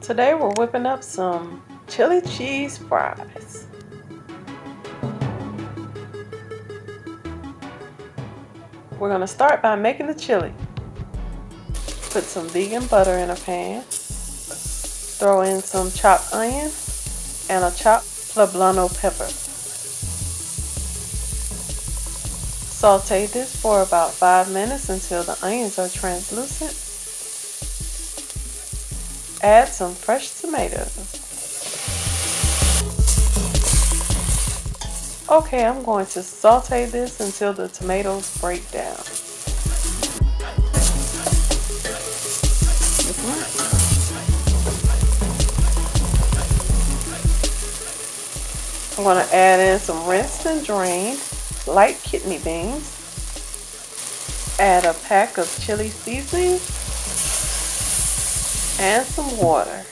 Today we're whipping up some chili cheese fries. We're going to start by making the chili. Put some vegan butter in a pan. Throw in some chopped onion and a chopped poblano pepper. Saute this for about 5 minutes until the onions are translucent. Add some fresh tomatoes. Okay, I'm going to saute this until the tomatoes break down. I'm going to add in some rinsed and drained light kidney beans. Add a pack of chili seasoning and some water.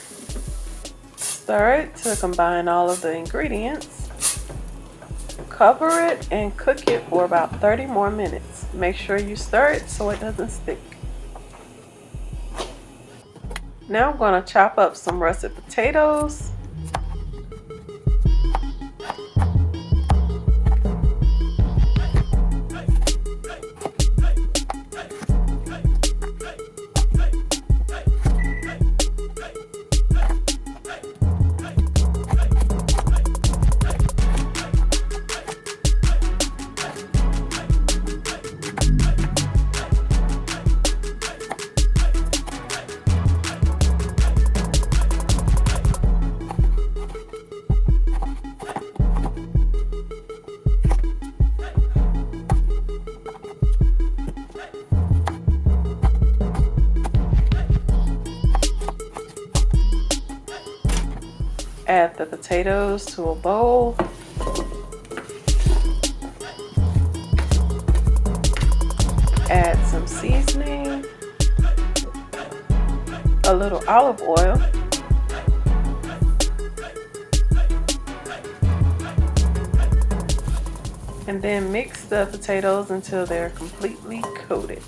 Stir it to combine all of the ingredients. Cover it and cook it for about 30 more minutes. Make sure you stir it so it doesn't stick. Now I'm going to chop up some russet potatoes. Add the potatoes to a bowl. Add some seasoning, a little olive oil, and then mix the potatoes until they're completely coated.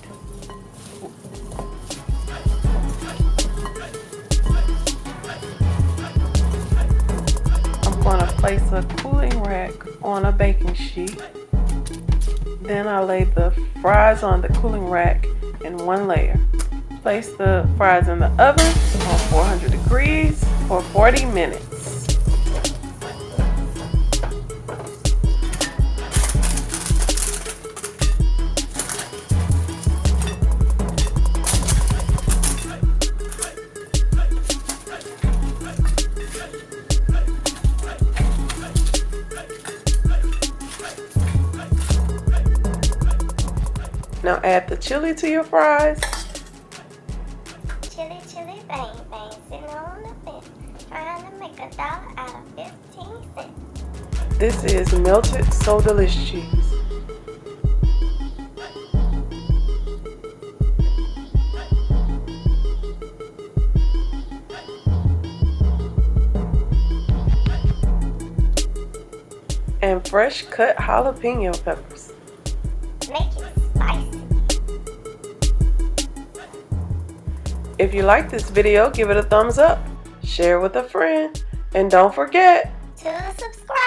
I'm going to place a cooling rack on a baking sheet. Then I lay the fries on the cooling rack in one layer. Place the fries in the oven on 400 degrees for 40 minutes. Now add the chili to your fries. Chili, chili, bang, bang, sitting on the fence, trying to make $1 out of 15 cents. This is melted So Delish cheese. And fresh cut jalapeno peppers. Make it spicy. If you like this video, give it a thumbs up, share with a friend, and don't forget To subscribe.